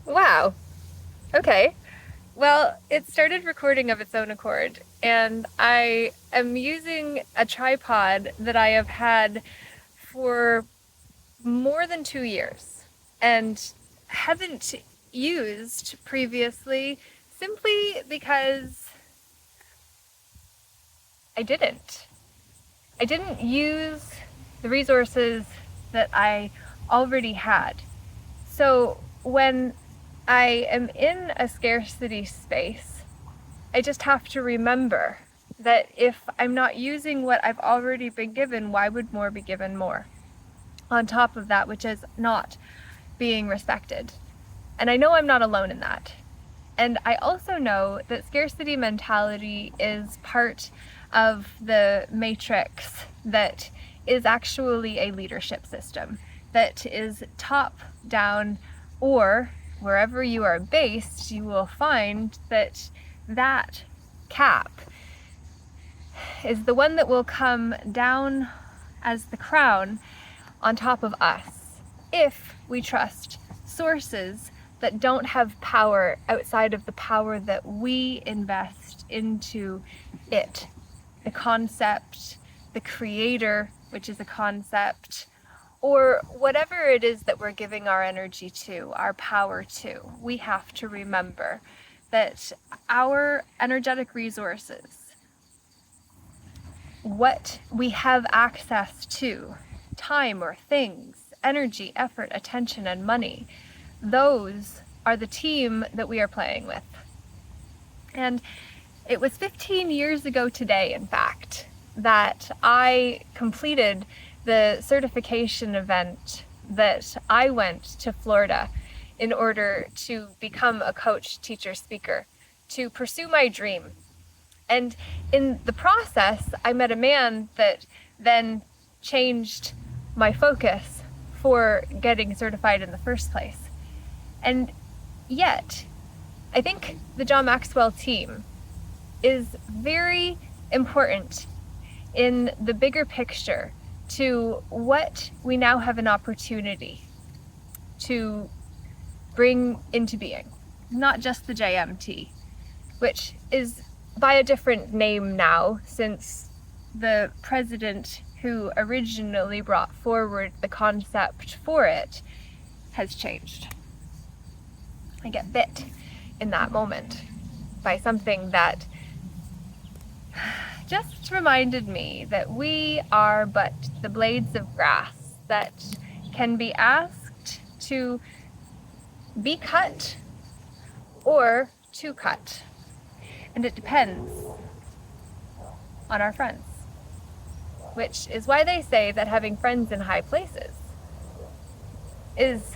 Wow. Okay. Well, it started recording of its own accord, and I am using a tripod that I have had for more than 2 years and haven't used previously simply because I didn't. I didn't use the resources that I already had. So when I am in a scarcity space, I just have to remember that if I'm not using what I've already been given, why would more be given more? On top of that, which is not being respected. And I know I'm not alone in that. And I also know that scarcity mentality is part of the matrix that is actually a leadership system that is top down, or wherever you are based, you will find that that cap is the one that will come down as the crown on top of us if we trust sources that don't have power outside of the power that we invest into it. The concept, the creator, which is a concept, or whatever it is that we're giving our energy to, our power to. We have to remember that our energetic resources, what we have access to, time or things, energy, effort, attention, and money, those are the team that we are playing with. And it was 15 years ago today, in fact, that I completed the certification event that I went to Florida in order to become a coach, teacher, speaker, to pursue my dream. And in the process, I met a man that then changed my focus for getting certified in the first place. And yet, I think the John Maxwell team is very important in the bigger picture to what we now have an opportunity to bring into being. Not just the JMT, which is by a different name now, since the president who originally brought forward the concept for it has changed. I get bit in that moment by something that just reminded me that we are but the blades of grass that can be asked to be cut or to cut. And it depends on our friends, which is why they say that having friends in high places is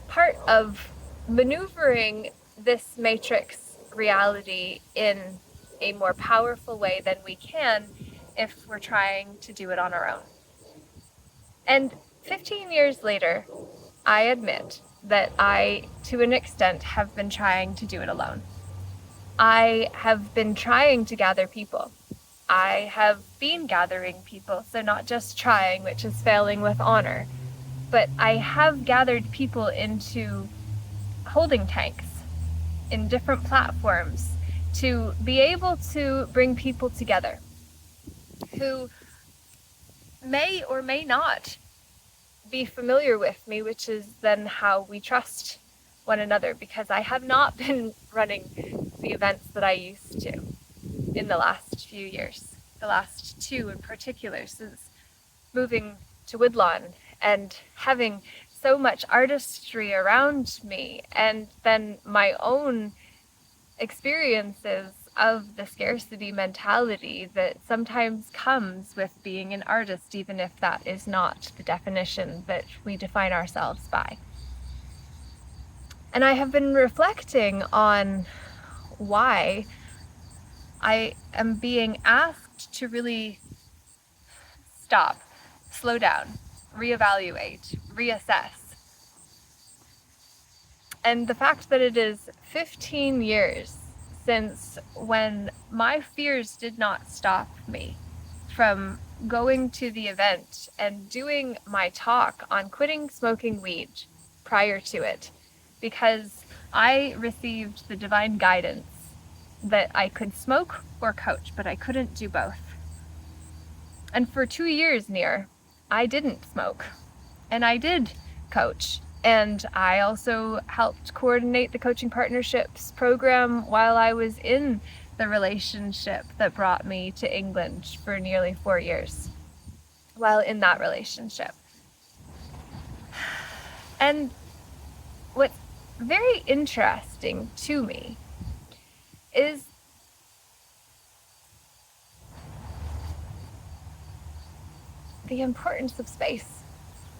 part of maneuvering this matrix reality in a more powerful way than we can if we're trying to do it on our own. And 15 years later, I admit that I, to an extent, have been trying to do it alone. I have been trying to gather people. I have been gathering people, so not just trying, which is failing with honor, but I have gathered people into holding tanks in different platforms to be able to bring people together who may or may not be familiar with me, which is then how we trust one another, because I have not been running the events that I used to in the last few years, the last two in particular, since moving to Woodlawn and having so much artistry around me, and then my own experiences of the scarcity mentality that sometimes comes with being an artist, even if that is not the definition that we define ourselves by. And I have been reflecting on why I am being asked to really stop, slow down, reevaluate, reassess. And the fact that it is 15 years since when my fears did not stop me from going to the event and doing my talk on quitting smoking weed prior to it, because I received the divine guidance that I could smoke or coach, but I couldn't do both. And for 2 years near, I didn't smoke and I did coach. And I also helped coordinate the coaching partnerships program while I was in the relationship that brought me to England for nearly 4 years, while in that relationship. And what's very interesting to me is the importance of space.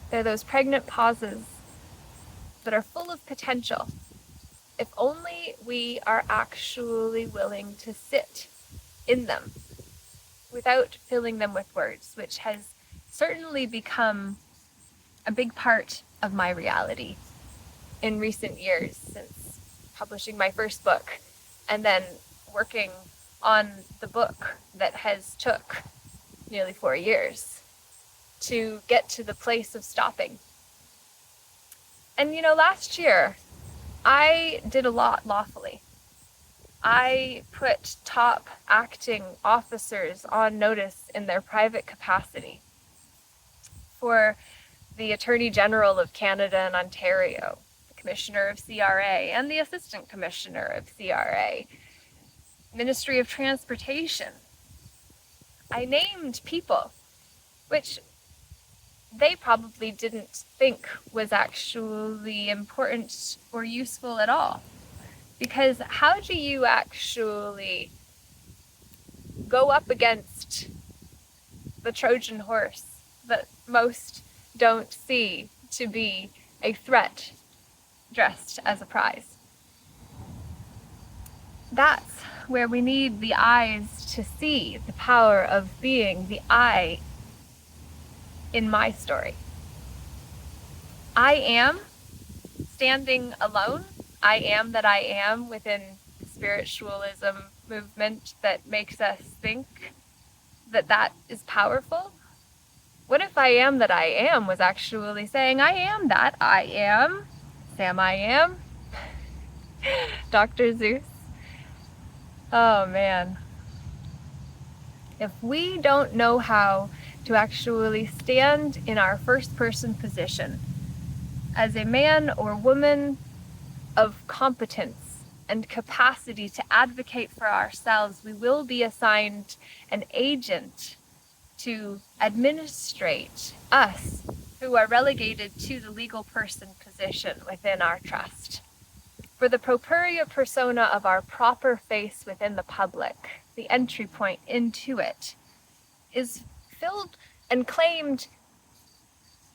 They're those pregnant pauses that are full of potential, if only we are actually willing to sit in them without filling them with words, which has certainly become a big part of my reality in recent years, since publishing my first book and then working on the book that has took nearly 4 years to get to the place of stopping. And last year I did a lot lawfully. I put top acting officers on notice in their private capacity for the Attorney General of Canada and Ontario, the Commissioner of CRA, and the Assistant Commissioner of CRA, Ministry of Transportation. I named people, which they probably didn't think was actually important or useful at all. Because how do you actually go up against the Trojan horse that most don't see to be a threat dressed as a prize? That's where we need the eyes to see the power of being the I in my story. I am standing alone. I am that I am within the spiritualism movement that makes us think that that is powerful. What if I am that I am was actually saying, I am that I am, Sam I am, Dr. Zeus? Oh man. If we don't know how to actually stand in our first person position as a man or woman of competence and capacity to advocate for ourselves, we will be assigned an agent to administrate us who are relegated to the legal person position within our trust. For the properia persona of our proper face within the public, the entry point into it, is filled and claimed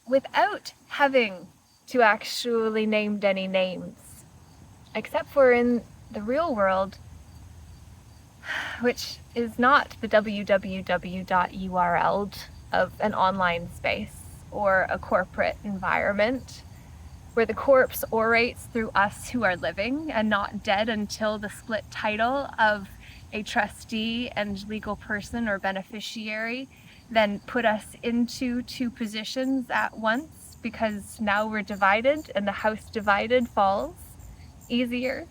without having to actually name any names, except for in the real world, which is not the www.url of an online space or a corporate environment, where the corpse orates through us who are living and not dead until the split title of a trustee and legal person or beneficiary then put us into two positions at once, because now we're divided and the house divided falls easier.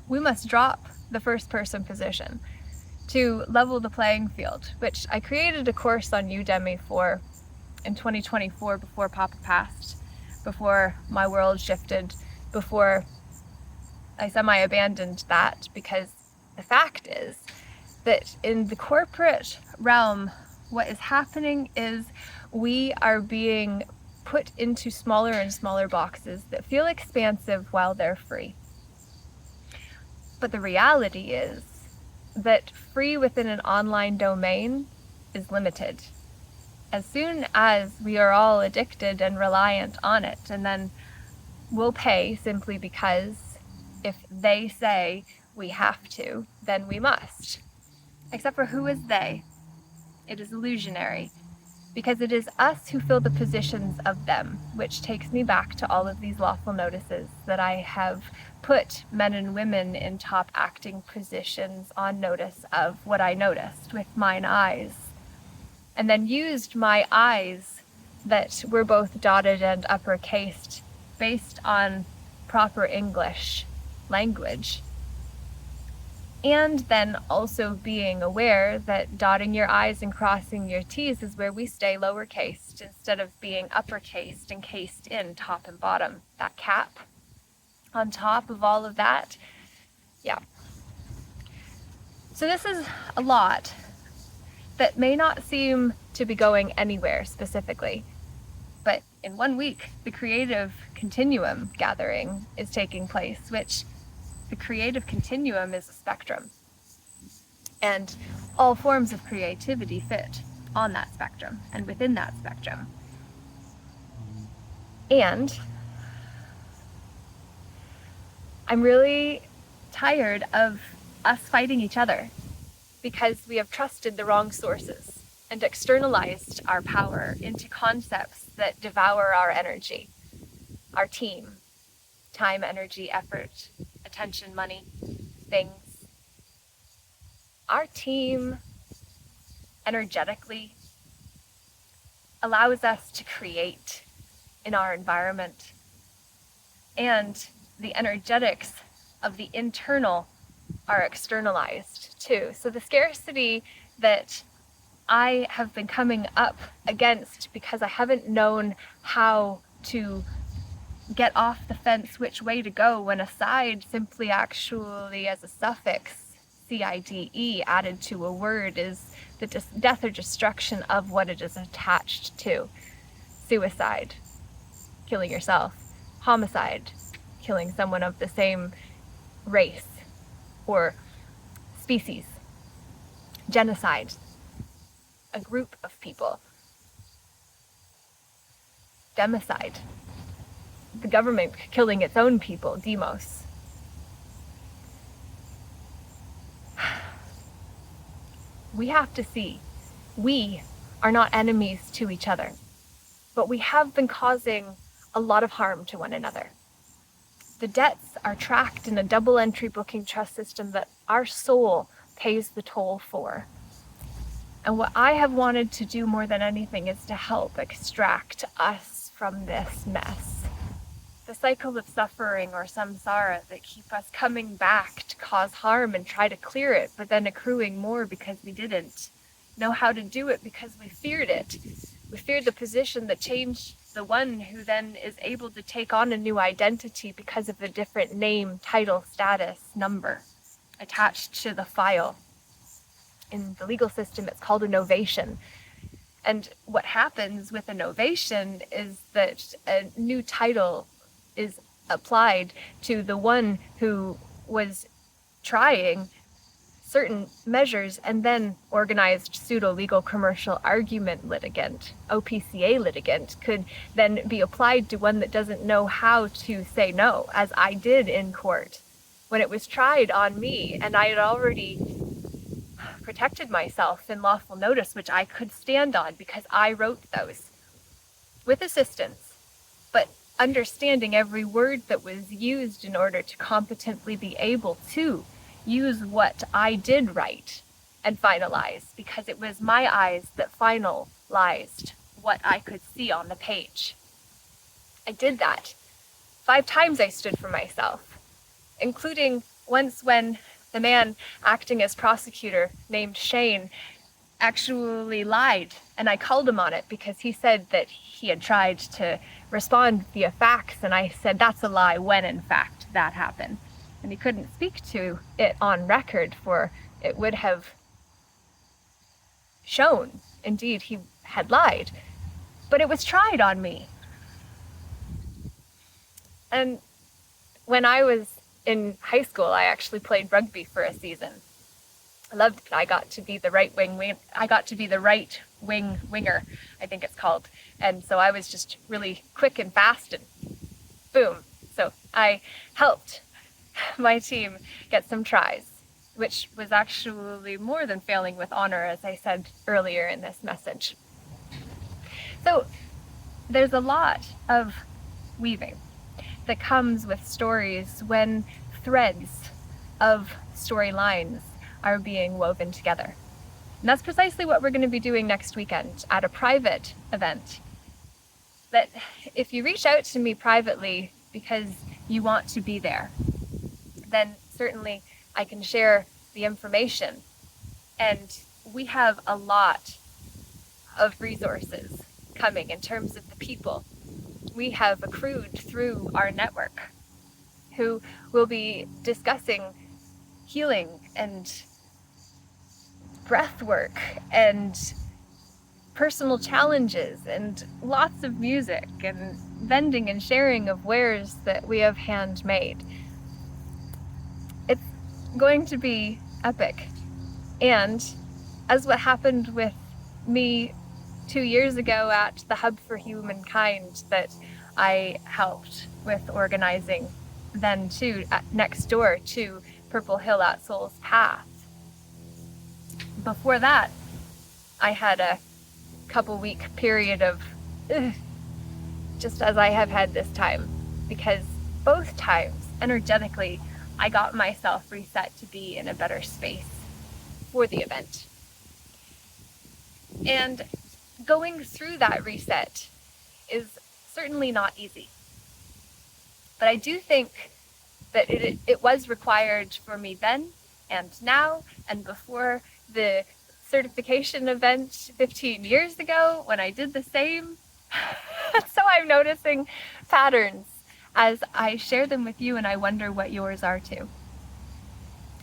We must drop the first person position to level the playing field, which I created a course on Udemy for in 2024 before Papa passed, before my world shifted, before I semi-abandoned that, because the fact is that in the corporate realm, what is happening is we are being put into smaller and smaller boxes that feel expansive while they're free. But the reality is that free within an online domain is limited. As soon as we are all addicted and reliant on it, and then we'll pay simply because if they say we have to, then we must. Except for who is they? It is illusionary, because it is us who fill the positions of them, which takes me back to all of these lawful notices that I have put men and women in top acting positions on notice of what I noticed with mine eyes, and then used my eyes that were both dotted and uppercased based on proper English language. And then also being aware that dotting your I's and crossing your T's is where we stay lowercased instead of being uppercased and cased in top and bottom. That cap on top of all of that. Yeah. So this is a lot that may not seem to be going anywhere specifically. But in 1 week, the Creative Continuum gathering is taking place, which the creative continuum is a spectrum. And all forms of creativity fit on that spectrum and within that spectrum. And I'm really tired of us fighting each other because we have trusted the wrong sources and externalized our power into concepts that devour our energy, our team, time, energy, effort, attention, money, things. Our team energetically allows us to create in our environment, and the energetics of the internal are externalized too. So the scarcity that I have been coming up against because I haven't known how to get off the fence which way to go when a side simply actually as a suffix CIDE added to a word is the death or destruction of what it is attached to. Suicide, killing yourself. Homicide, killing someone of the same race or species. Genocide, a group of people. Democide, the government killing its own people, demos. We have to see, we are not enemies to each other, but we have been causing a lot of harm to one another. The debts are tracked in a double entry booking trust system that our soul pays the toll for. And what I have wanted to do more than anything is to help extract us from this mess. The cycle of suffering or samsara that keep us coming back to cause harm and try to clear it, but then accruing more because we didn't know how to do it because we feared it. We feared the position that changed the one who then is able to take on a new identity because of a different name, title, status, number attached to the file. In the legal system, it's called a novation. And what happens with a novation is that a new title is applied to the one who was trying certain measures and then organized pseudo-legal commercial argument litigant, OPCA litigant, could then be applied to one that doesn't know how to say no, as I did in court when it was tried on me, and I had already protected myself in lawful notice, which I could stand on because I wrote those with assistance, but understanding every word that was used in order to competently be able to use what I did write and finalize, because it was my eyes that finalized what I could see on the page. I did that. 5 times I stood for myself, including once when the man acting as prosecutor named Shane actually lied, and I called him on it because he said that he had tried to respond via fax, and I said that's a lie when in fact that happened. And he couldn't speak to it on record, for it would have shown indeed he had lied, but it was tried on me. And when I was in high school, I actually played rugby for a season. I loved it. I got to be the right wing winger, I think it's called. And so I was just really quick and fast and boom. So I helped my team get some tries, which was actually more than failing with honor, as I said earlier in this message. So there's a lot of weaving that comes with stories when threads of storylines are being woven together. And that's precisely what we're going to be doing next weekend at a private event. That if you reach out to me privately because you want to be there, then certainly I can share the information. And we have a lot of resources coming in terms of the people we have accrued through our network who will be discussing healing and breath work and personal challenges and lots of music and vending and sharing of wares that we have handmade. It's going to be epic. And as what happened with me 2 years ago at the Hub for Humankind that I helped with organizing then too, next door to Purple Hill at Soul's Path. Before that, I had a couple week period of just as I have had this time, because both times energetically I got myself reset to be in a better space for the event. And going through that reset is certainly not easy. But I do think that it was required for me then and now and before the certification event 15 years ago when I did the same. So I'm noticing patterns as I share them with you, and I wonder what yours are too.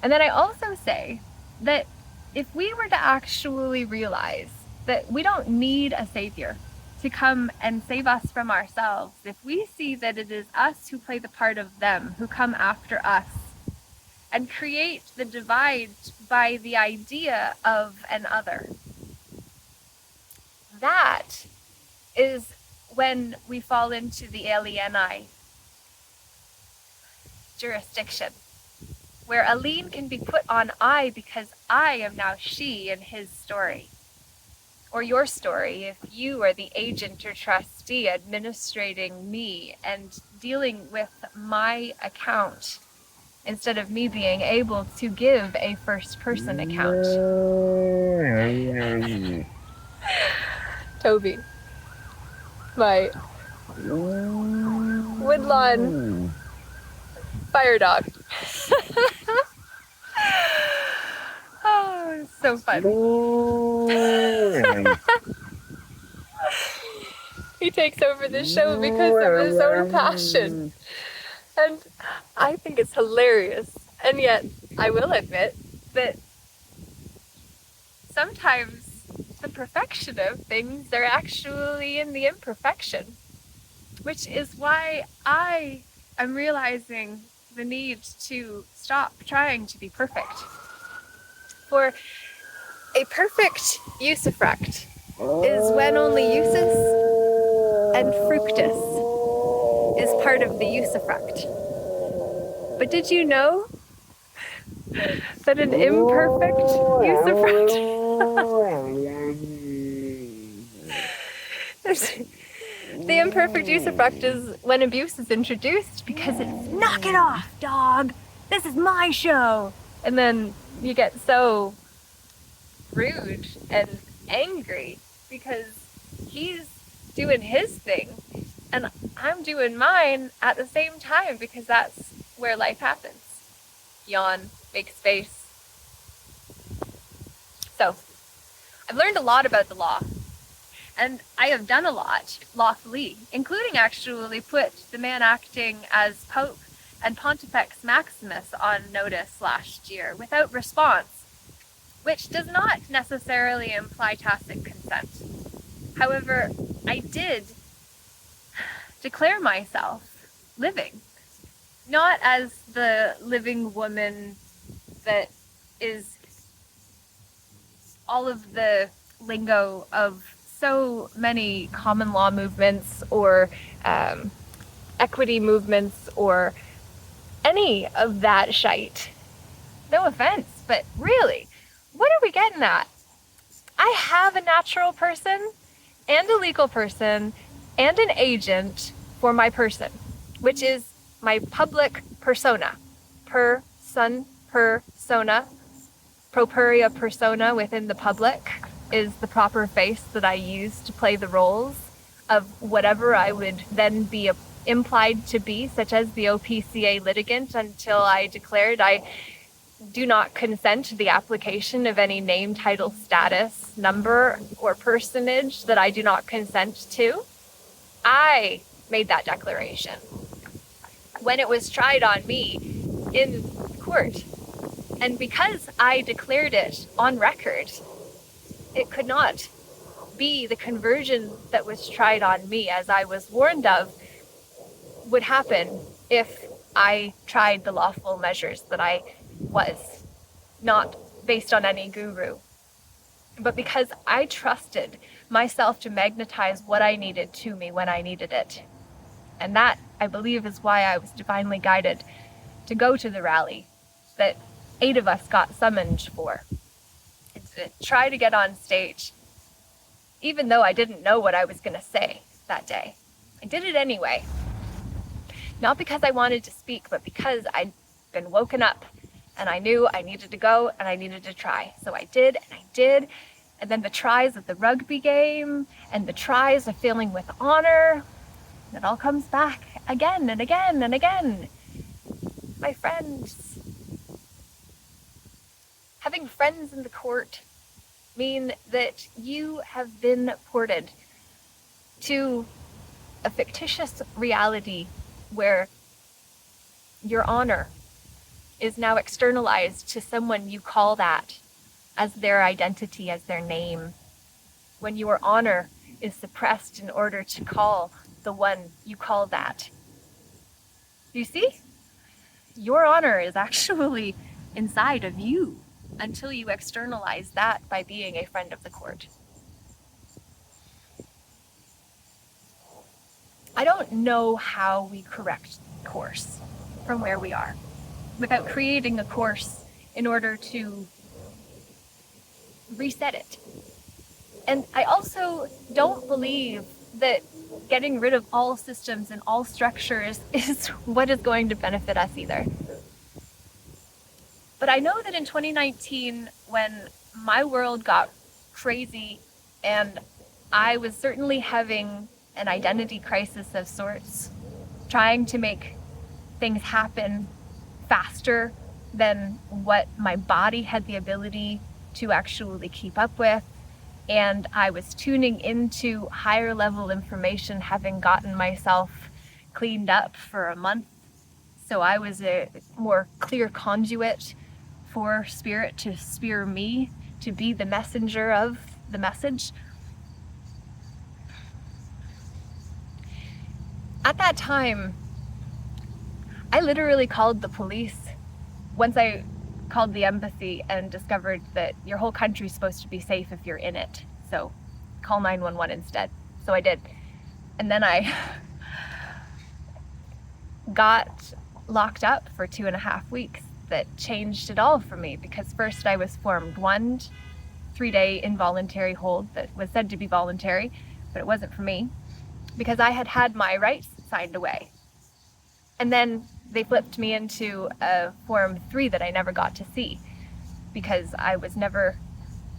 And then I also say that if we were to actually realize that we don't need a savior to come and save us from ourselves, if we see that it is us who play the part of them, who come after us, and create the divide by the idea of an other, that is when we fall into the alieni jurisdiction, where Aline can be put on I because I am now she in his story, or your story if you are the agent or trustee administrating me and dealing with my account instead of me being able to give a first person account. Toby, my woodlawn fire dog. Oh, it's so fun. He takes over the show because of his own passion. And I think it's hilarious. And yet, I will admit that sometimes the perfection of things are actually in the imperfection, which is why I am realizing the need to stop trying to be perfect. For a perfect usufruct is when only usus and fructus is part of the usufruct. But did you know that an imperfect usufruct the imperfect usufruct is when abuse is introduced because it's knock it off, dog, this is my show. And then you get so rude and angry because he's doing his thing and I'm doing mine at the same time, because that's where life happens. Yawn, make space. So, I've learned a lot about the law, and I have done a lot lawfully, including actually put the man acting as Pope and Pontifex Maximus on notice last year without response, which does not necessarily imply tacit consent. However, I did declare myself living, not as the living woman that is all of the lingo of so many common law movements or equity movements or any of that shite. No offense, but really, what are we getting at? I have a natural person and a legal person and an agent for my person, which is my public persona. Persona, properia persona within the public is the proper face that I use to play the roles of whatever I would then be implied to be, such as the OPCA litigant, until I declared I do not consent to the application of any name, title, status, number, or personage that I do not consent to. I made that declaration when it was tried on me in court. And because I declared it on record, it could not be the conversion that was tried on me, as I was warned of, would happen if I tried the lawful measures that I was, not based on any guru, but because I trusted myself to magnetize what I needed to me when I needed it. And that, I believe, is why I was divinely guided to go to the rally that 8 of us got summoned for, and to try to get on stage, even though I didn't know what I was going to say that day. I did it anyway. Not because I wanted to speak, but because I'd been woken up and I knew I needed to go and I needed to try. So I did, and I did. And then the tries of the rugby game and the tries of failing with honor, it all comes back again and again and again. My friends, having friends in the court mean that you have been ported to a fictitious reality where your honor is now externalized to someone you call that as their identity, as their name, when your honor is suppressed in order to call the one you call that. You see? Your honor is actually inside of you until you externalize that by being a friend of the court. I don't know how we correct course from where we are without creating a course in order to reset it. And I also don't believe that getting rid of all systems and all structures is what is going to benefit us either. But I know that in 2019, when my world got crazy and I was certainly having an identity crisis of sorts, trying to make things happen faster than what my body had the ability to actually keep up with. And I was tuning into higher level information, having gotten myself cleaned up for a month. So I was a more clear conduit for spirit to spear me, to be the messenger of the message. At that time, I literally called the police. Once I called the embassy and discovered that your whole country's supposed to be safe if you're in it, so call 911 instead. So I did. And then I got locked up for 2.5 weeks. That changed it all for me, because first I was formed 1 3-day involuntary hold that was said to be voluntary, but it wasn't for me, because I had had my rights signed away. And then they flipped me into a Form 3 that I never got to see, because I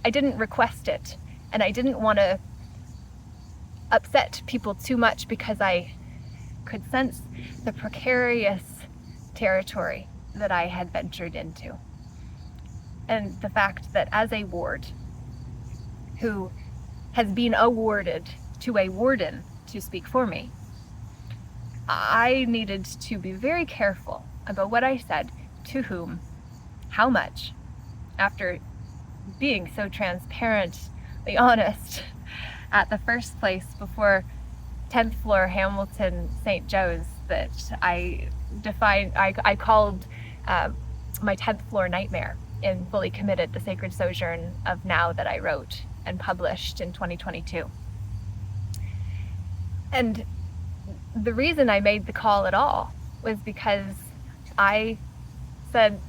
didn't request it, and I didn't want to upset people too much, because I could sense the precarious territory that I had ventured into. And the fact that as a ward who has been awarded to a warden to speak for me, I needed to be very careful about what I said, to whom, how much, after being so transparently honest at the first place before 10th floor Hamilton St. Joe's, that I called my 10th floor nightmare in Fully Committed, the Sacred Sojourn of Now, that I wrote and published in 2022. And the reason I made the call at all was because I said,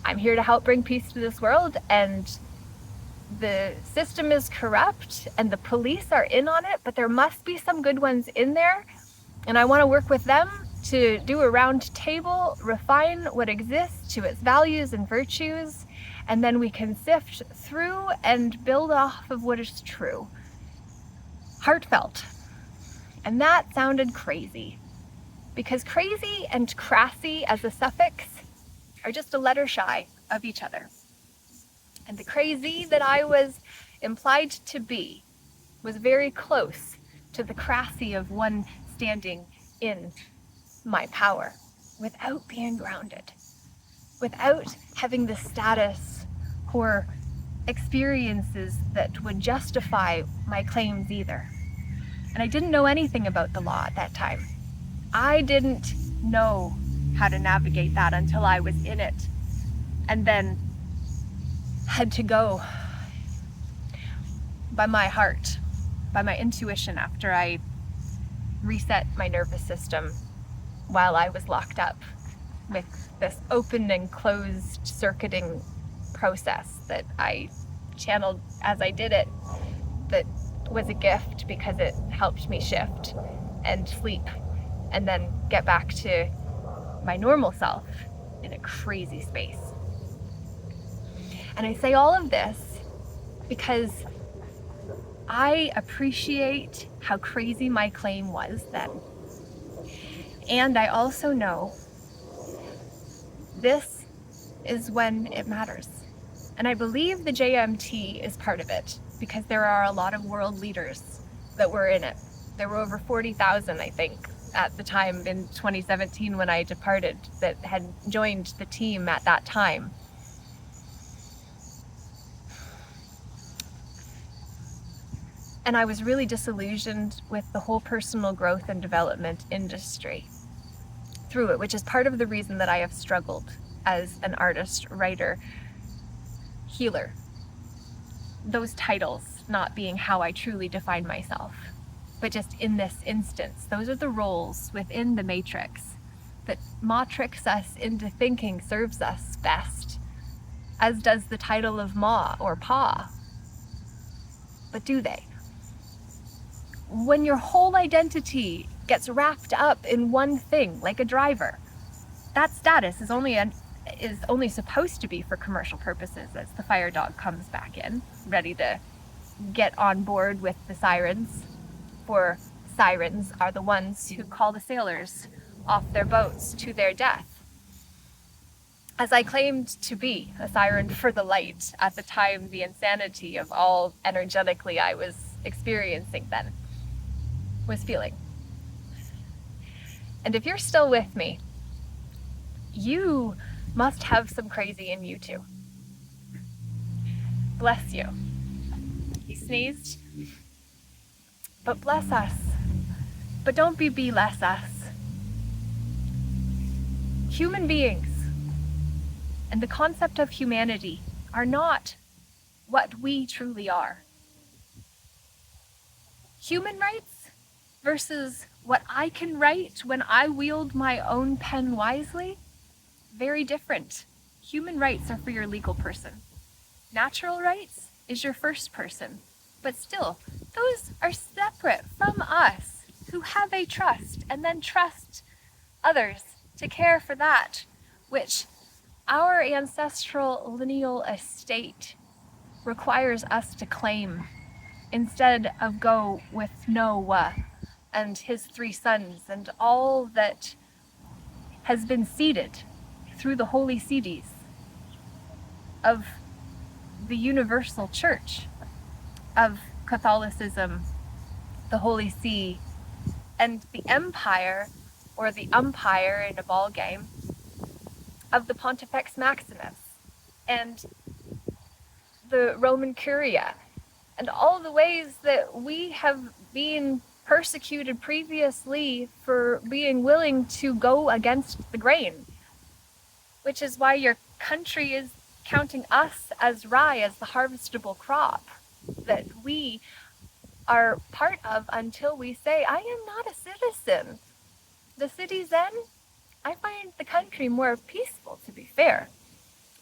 I'm here to help bring peace to this world, and the system is corrupt and the police are in on it, but there must be some good ones in there, and I want to work with them to do a round table, refine what exists to its values and virtues, and then we can sift through and build off of what is true. Heartfelt. And that sounded crazy, because crazy and crassy as a suffix are just a letter shy of each other. And the crazy that I was implied to be was very close to the crassy of one standing in my power without being grounded, without having the status or experiences that would justify my claims either. And I didn't know anything about the law at that time. I didn't know how to navigate that until I was in it, and then had to go by my heart, by my intuition, after I reset my nervous system while I was locked up with this open and closed circuiting process that I channeled as I did it, that was a gift because it helped me shift and sleep and then get back to my normal self in a crazy space. And I say all of this because I appreciate how crazy my claim was then. And I also know this is when it matters. And I believe the JMT is part of it because there are a lot of world leaders that were in it. There were over 40,000, I think, at the time in 2017 when I departed that had joined the team at that time. And I was really disillusioned with the whole personal growth and development industry through it, which is part of the reason that I have struggled as an artist, writer, healer. Those titles not being how I truly define myself, but just in this instance, those are the roles within the matrix that matrix us into thinking serves us best, as does the title of Ma or Pa. But do they? When your whole identity gets wrapped up in one thing, like a driver, that status is only supposed to be for commercial purposes as the fire dog comes back in, ready to get on board with the sirens. For sirens are the ones who call the sailors off their boats to their death. As I claimed to be a siren for the light at the time, the insanity of all energetically I was experiencing then was feeling. And if you're still with me, you must have some crazy in you too. Bless you. He sneezed. But bless us. But don't be less us. Human beings and the concept of humanity are not what we truly are. Human rights versus what I can write when I wield my own pen wisely, very different. Human rights are for your legal person. Natural rights is your first person. But still, those are separate from us who have a trust and then trust others to care for that which our ancestral lineal estate requires us to claim instead of go with Noah and his 3 sons and all that has been seeded through the holy seeds of the universal church, of Catholicism, the Holy See, and the empire, or the umpire in a ball game, of the Pontifex Maximus, and the Roman Curia, and all the ways that we have been persecuted previously for being willing to go against the grain, which is why your country is counting us as rye as the harvestable crop that we are part of until we say, I am not a citizen. The citizen, I find the country more peaceful, to be fair.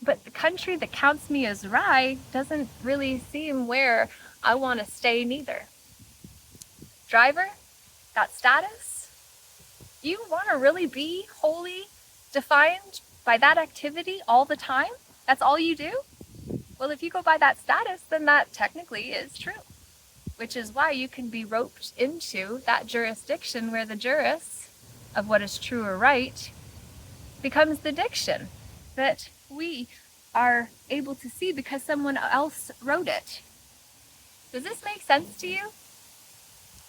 But the country that counts me as rye doesn't really seem where I want to stay neither. Driver, that status, you want to really be wholly defined by that activity all the time? That's all you do? Well, if you go by that status, then that technically is true. which is why you can be roped into that jurisdiction where the juris of what is true or right becomes the diction that we are able to see because someone else wrote it. Does this make sense to you?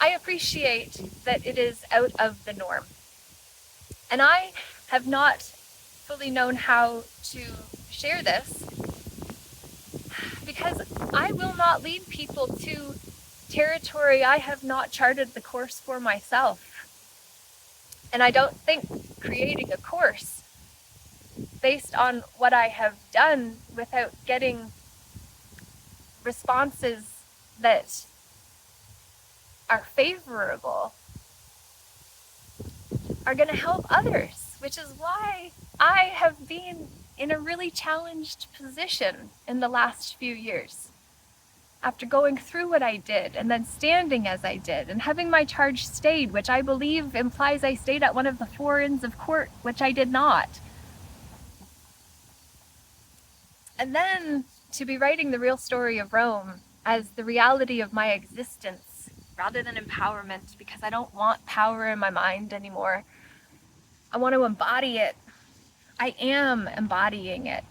I appreciate that it is out of the norm. And I have not fully known how to share this because I will not lead people to territory I have not charted the course for myself. And I don't think creating a course based on what I have done without getting responses that are favorable are going to help others, which is why I have been in a really challenged position in the last few years. After going through what I did and then standing as I did and having my charge stayed, which I believe implies I stayed at one of the four inns of court, which I did not. And then to be writing the real story of Rome as the reality of my existence rather than empowerment, because I don't want power in my mind anymore. I want to embody it. I am embodying it.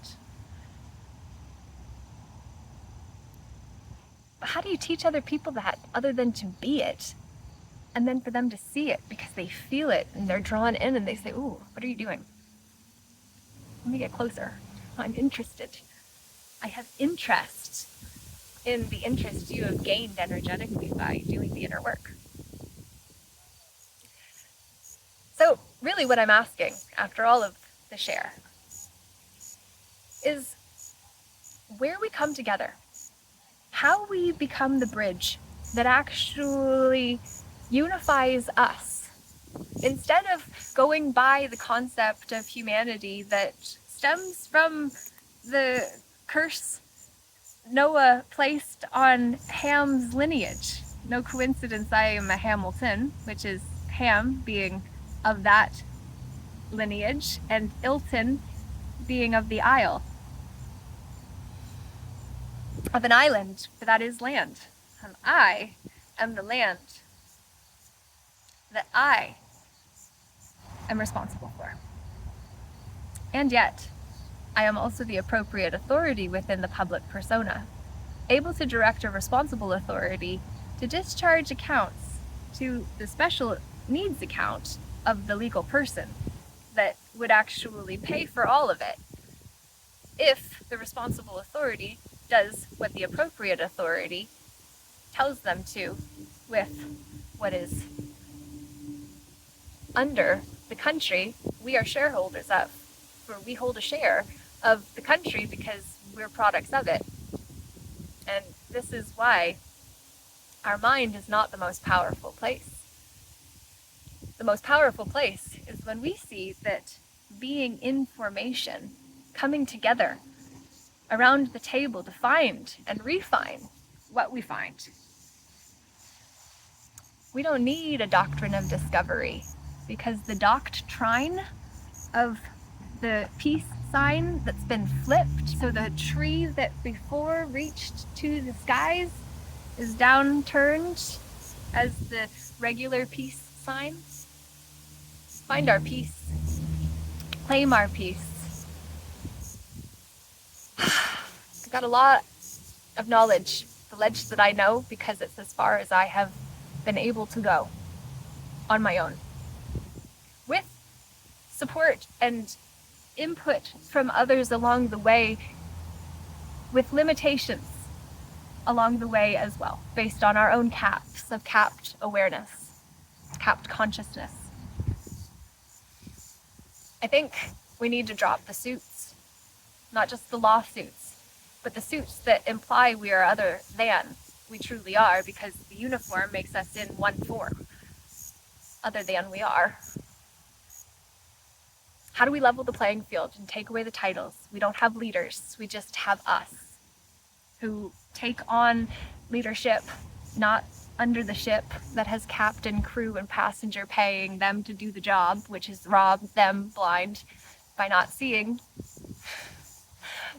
But how do you teach other people that other than to be it? And then for them to see it because they feel it and they're drawn in and they say, ooh, what are you doing? Let me get closer. I'm interested. I have interest in the interest you have gained energetically by doing the inner work. So really what I'm asking after all of the share is where we come together, how we become the bridge that actually unifies us. Instead of going by the concept of humanity that stems from the curse Noah placed on Ham's lineage. No coincidence I am a Hamilton, which is Ham being of that lineage and Ilton being of the isle. Of an island, for that is land. And I am the land that I am responsible for. And yet, I am also the appropriate authority within the public persona, able to direct a responsible authority to discharge accounts to the special needs account of the legal person that would actually pay for all of it if the responsible authority does what the appropriate authority tells them to with what is under the country we are shareholders of, for we hold a share of the country because we're products of it. And this is why our mind is not the most powerful place. The most powerful place is when we see that being in formation, coming together around the table to find and refine what we find. We don't need a doctrine of discovery because the doctrine of the peace sign that's been flipped, so the tree that before reached to the skies is downturned as the regular peace sign. Find our peace. Claim our peace. I've got a lot of knowledge, the ledge that I know, because it's as far as I have been able to go on my own. With support and input from others along the way, with limitations along the way as well, based on our own caps of capped awareness, capped consciousness. I think we need to drop the suits, not just the lawsuits, but the suits that imply we are other than we truly are, because the uniform makes us in one form, other than we are. How do we level the playing field and take away the titles? We don't have leaders, we just have us, who take on leadership, not under the ship that has captain, crew, and passenger paying them to do the job, which is rob them blind by not seeing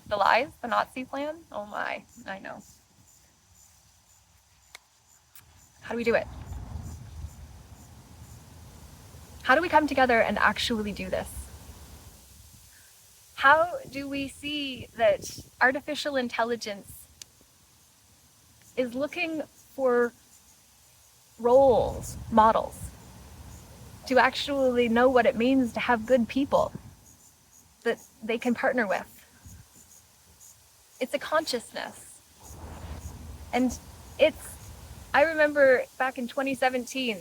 the lies, the Nazi plan. Oh my, I know. How do we do it? How do we come together and actually do this? How do we see that artificial intelligence is looking for roles, models, to actually know what it means to have good people that they can partner with? It's a consciousness. And I remember back in 2017,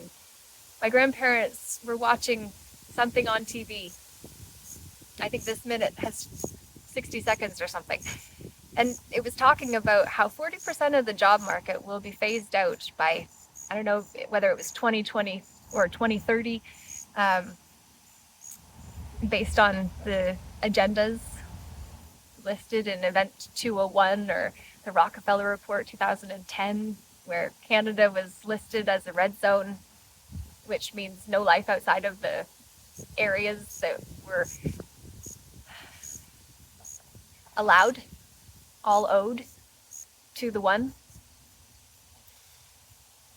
my grandparents were watching something on TV. I think this minute has 60 seconds or something. And it was talking about how 40% of the job market will be phased out by, I don't know whether it was 2020 or 2030, based on the agendas listed in Event 201 or the Rockefeller Report 2010, where Canada was listed as a red zone, which means no life outside of the areas that were allowed, all owed to the one.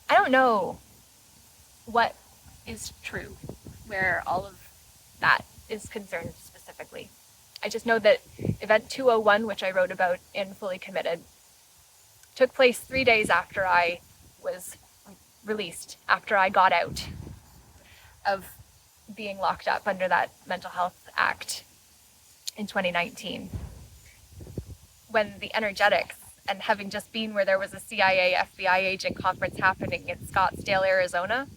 I don't know what is true where all of that is concerned specifically. I just know that Event 201, which I wrote about in Fully Committed, took place 3 days after I was released, after I got out of being locked up under that Mental Health Act in 2019. When the energetics, and having just been where there was a CIA FBI agent conference happening in Scottsdale, Arizona,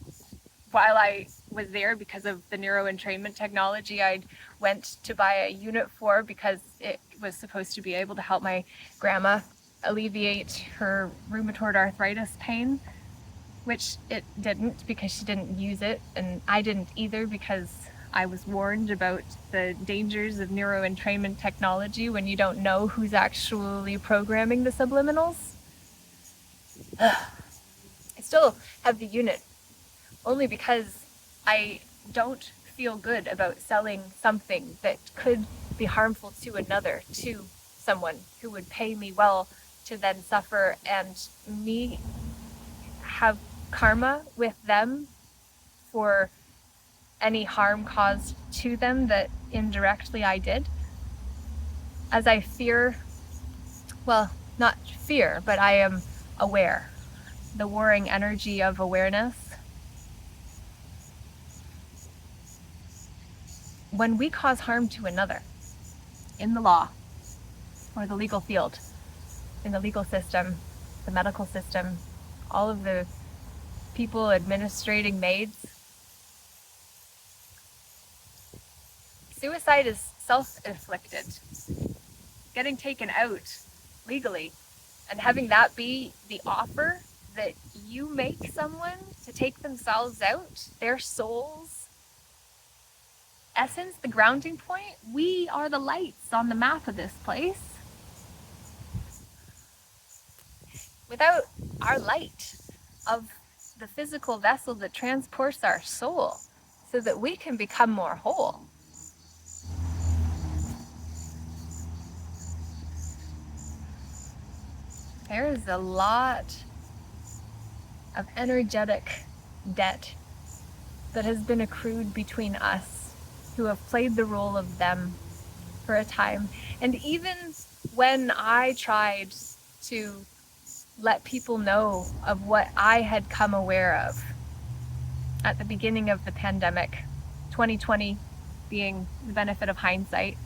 while I was there because of the neuroentrainment technology, I went to buy a Unit 4 because it was supposed to be able to help my grandma alleviate her rheumatoid arthritis pain, which it didn't because she didn't use it, and I didn't either because I was warned about the dangers of neuroentrainment technology when you don't know who's actually programming the subliminals. I still have the unit, only because I don't feel good about selling something that could be harmful to another, to someone who would pay me well to then suffer and me have karma with them for any harm caused to them that indirectly I did. As I fear, well, not fear, but I am aware, the warring energy of awareness. When we cause harm to another, in the law, or the legal field, in the legal system, the medical system, all of the people administrating maids, suicide is self-inflicted. Getting taken out legally and having that be the offer that you make someone to take themselves out, their soul's essence, the grounding point, we are the lights on the map of this place. Without our light of the physical vessel that transports our soul so that we can become more whole, there is a lot of energetic debt that has been accrued between us who have played the role of them for a time. And even when I tried to let people know of what I had come aware of at the beginning of the pandemic, 2020 being the benefit of hindsight,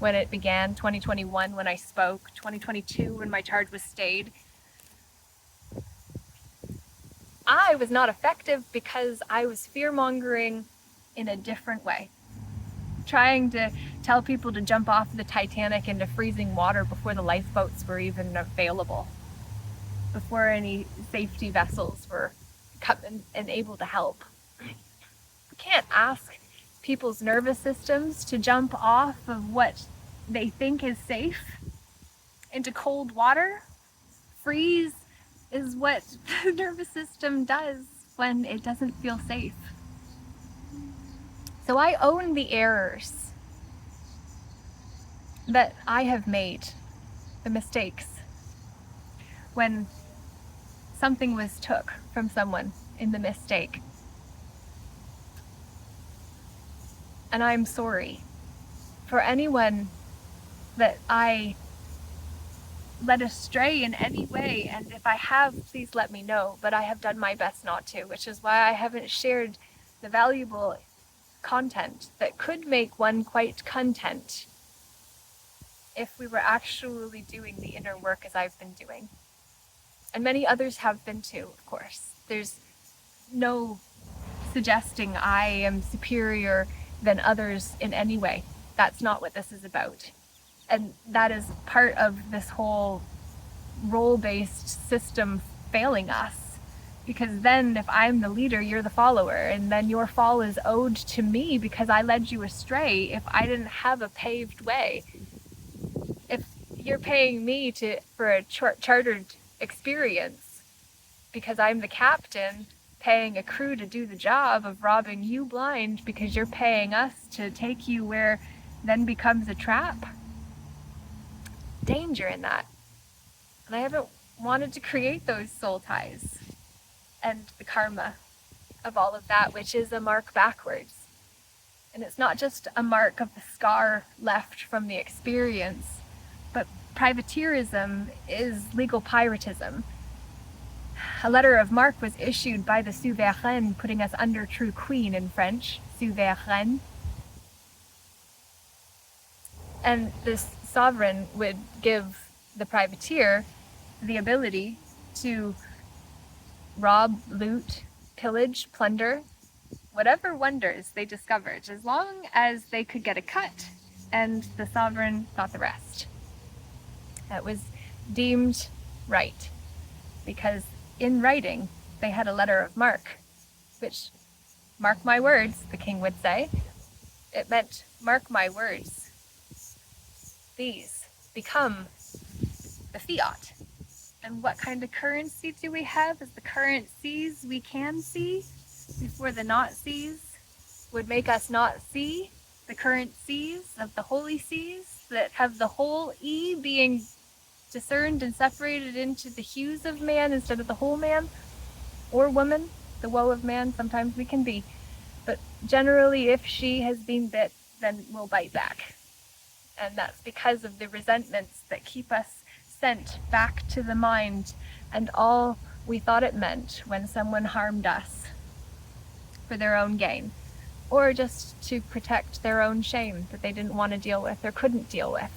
when it began, 2021 when I spoke, 2022 when my charge was stayed, I was not effective because I was fear-mongering in a different way. Trying to tell people to jump off the Titanic into freezing water before the lifeboats were even available, before any safety vessels were coming and able to help. We can't ask people's nervous systems to jump off of what they think is safe into cold water. Freeze is what the nervous system does when it doesn't feel safe. So I own the errors that I have made, the mistakes. When something was took from someone in the mistake. And I'm sorry for anyone that I led astray in any way, and if I have, please let me know, but I have done my best not to, which is why I haven't shared the valuable content that could make one quite content if we were actually doing the inner work as I've been doing. And many others have been too, of course. There's no suggesting I am superior than others in any way. That's not what this is about. And that is part of this whole role-based system failing us. Because then if I'm the leader, you're the follower, and then your fall is owed to me because I led you astray if I didn't have a paved way. If you're paying me for a chartered experience because I'm the captain, paying a crew to do the job of robbing you blind because you're paying us to take you where then becomes a trap. Danger in that. And I haven't wanted to create those soul ties and the karma of all of that, which is a mark backwards. And it's not just a mark of the scar left from the experience, but privateerism is legal piratism. A letter of marque was issued by the souveraine, putting us under true queen in French, souveraine. And this sovereign would give the privateer the ability to rob, loot, pillage, plunder, whatever wonders they discovered, as long as they could get a cut and the sovereign got the rest. That was deemed right, because in writing they had a letter of marque, which, mark my words, the king would say, it meant, mark my words, these become the fiat. And what kind of currency do we have as the currencies we can see before the not seas would make us not see the current seas of the holy seas that have the whole E being discerned and separated into the hues of man instead of the whole man or woman, the woe of man. Sometimes we can be, but generally if she has been bit, then we'll bite back. And that's because of the resentments that keep us sent back to the mind and all we thought it meant when someone harmed us for their own gain, or just to protect their own shame that they didn't want to deal with or couldn't deal with.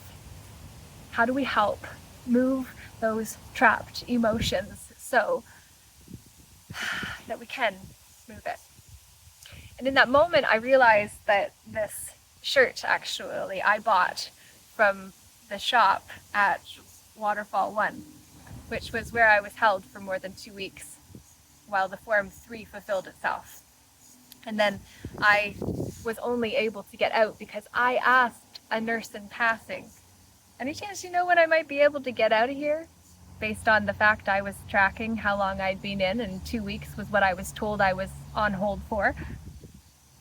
How do we help move those trapped emotions so that we can move it? And in that moment, I realized that this shirt, actually, I bought from the shop at Waterfall 1, which was where I was held for more than 2 weeks while the Form 3 fulfilled itself. And then I was only able to get out because I asked a nurse in passing, any chance you know when I might be able to get out of here? Based on the fact I was tracking how long I'd been in, and 2 weeks was what I was told I was on hold for.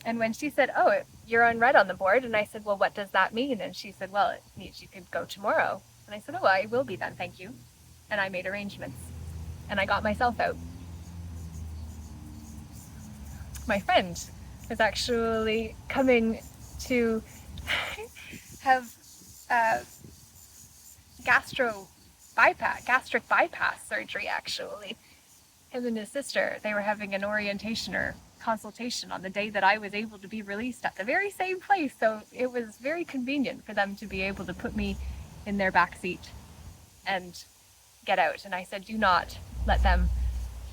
And when she said, oh, you're on red on the board, and I said, well, what does that mean? And she said, well, it means you could go tomorrow. And I said, oh, I will be then, thank you. And I made arrangements, and I got myself out. My friend was actually coming to have gastric bypass surgery, actually. Him and his sister, they were having an orientation or consultation on the day that I was able to be released at the very same place. So it was very convenient for them to be able to put me in their back seat and get out. And I said, do not let them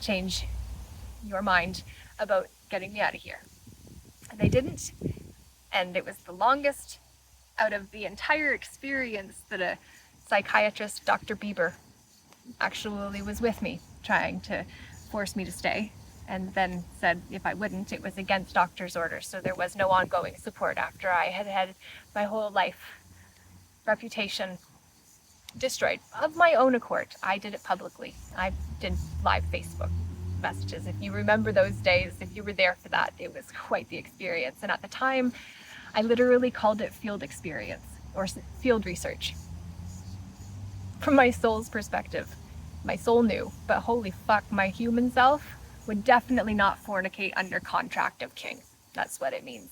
change your mind about getting me out of here. And they didn't. And it was the longest out of the entire experience that a psychiatrist, Dr. Bieber, actually was with me, trying to force me to stay, and then said if I wouldn't, it was against doctor's orders. So there was no ongoing support after I had had my whole life reputation destroyed of my own accord. I did it publicly. I did live Facebook messages. If you remember those days, if you were there for that, it was quite the experience. And at the time, I literally called it field experience or field research from my soul's perspective. My soul knew, but holy fuck, my human self would definitely not fornicate under contract of king. That's what it means.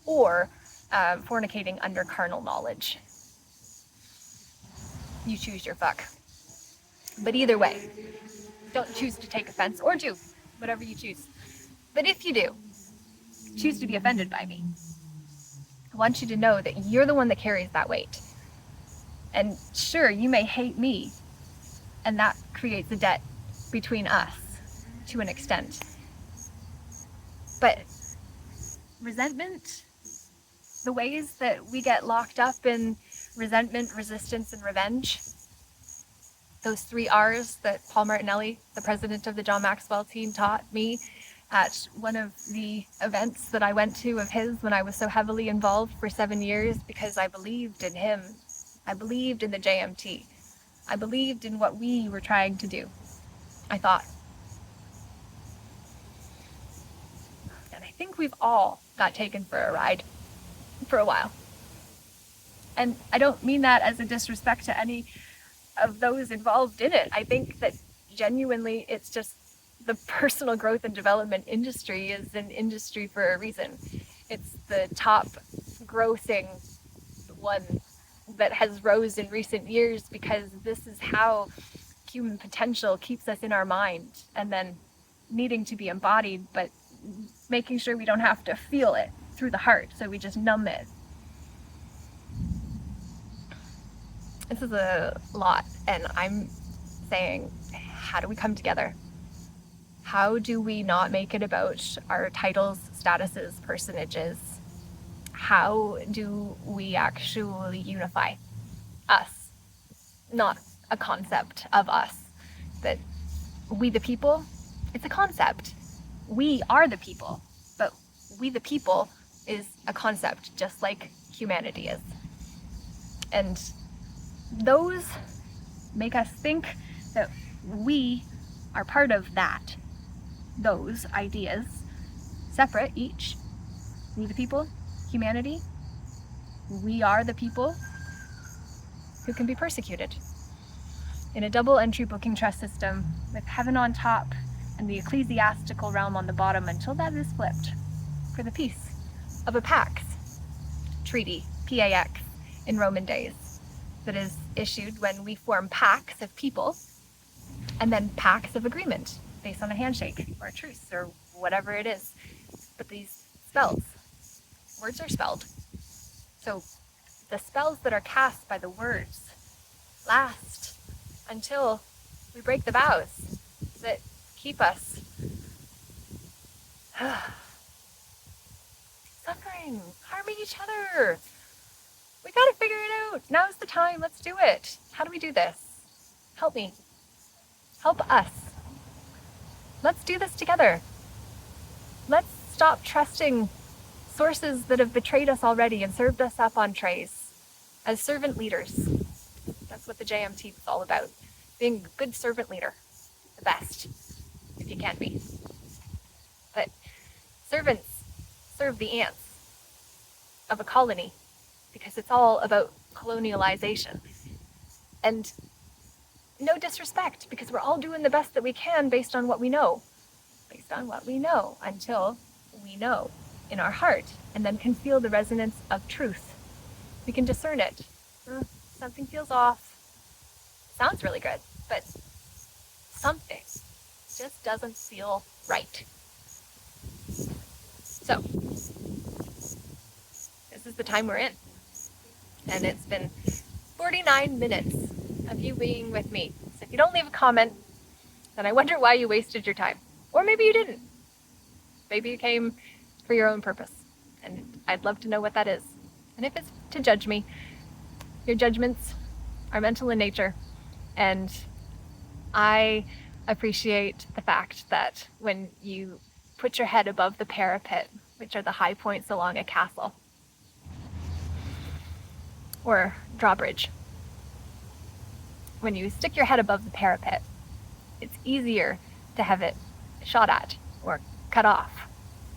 Or fornicating under carnal knowledge. You choose your fuck. But either way, don't choose to take offense, or do, whatever you choose. But if you do, choose to be offended by me, I want you to know that you're the one that carries that weight. And sure, you may hate me, and that creates a debt between us to an extent. But resentment, the ways that we get locked up in resentment, resistance, and revenge, those 3 R's that Paul Martinelli, the president of the John Maxwell team, taught me at one of the events that I went to of his when I was so heavily involved for 7 years, because I believed in him. I believed in the JMT. I believed in what we were trying to do. I thought. And I think we've all got taken for a ride for a while. And I don't mean that as a disrespect to any of those involved in it. I think that genuinely it's just the personal growth and development industry is an industry for a reason. It's the top grossing one that has rose in recent years, because this is how human potential keeps us in our mind and then needing to be embodied, but making sure we don't have to feel it through the heart, so we just numb it. This is a lot, and I'm saying, how do we come together? How do we not make it about our titles, statuses, personages? How do we actually unify us? Not a concept of us. That we the people, it's a concept. We are the people, but we the people is a concept, just like humanity is. And those make us think that we are part of that. Those ideas, separate each. We the people, humanity. We are the people who can be persecuted. In a double entry booking trust system with heaven on top and the ecclesiastical realm on the bottom, until that is flipped for the peace of a pax treaty, PAX, in Roman days, that is issued when we form pacts of people and then pacts of agreement based on a handshake or a truce or whatever it is. But these spells, words are spelled. So the spells that are cast by the words last until we break the vows that keep us suffering, harming each other. We gotta figure it out. Now's the time. Let's do it. How do we do this? Help me. Help us. Let's do this together. Let's stop trusting sources that have betrayed us already and served us up on trays as servant leaders. That's what the JMT is all about. Being a good servant leader. The best, if you can be. But servants serve the ants of a colony, because it's all about colonialization. And no disrespect, because we're all doing the best that we can based on what we know. Based on what we know, until we know in our heart, and then can feel the resonance of truth. We can discern it. Something feels off. Sounds really good, but something just doesn't feel right. So, this is the time we're in. And it's been 49 minutes of you being with me. So if you don't leave a comment, then I wonder why you wasted your time. Or maybe you didn't. Maybe you came for your own purpose. And I'd love to know what that is. And if it's to judge me, your judgments are mental in nature. And I appreciate the fact that when you put your head above the parapet, which are the high points along a castle or drawbridge, when you stick your head above the parapet, it's easier to have it shot at or cut off,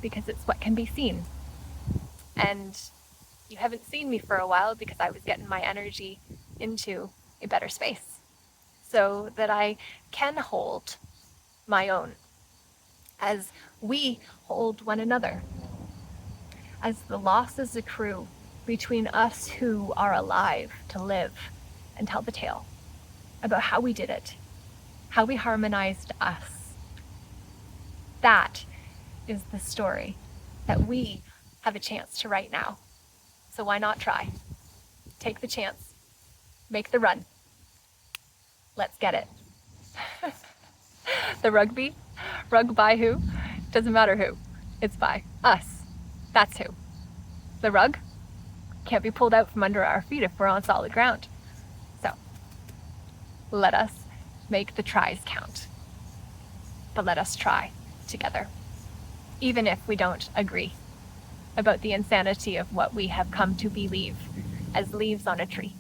because it's what can be seen. And you haven't seen me for a while because I was getting my energy into a better space. so that I can hold my own, as we hold one another, as the losses accrue between us who are alive to live and tell the tale about how we did it, how we harmonized us. That is the story that we have a chance to write now. So why not try? Take the chance. Make the run. Let's get it. The rugby? Rug by who? Doesn't matter who. It's by us. That's who. The rug can't be pulled out from under our feet if we're on solid ground. So, let us make the tries count. But let us try together, even if we don't agree about the insanity of what we have come to believe as leaves on a tree.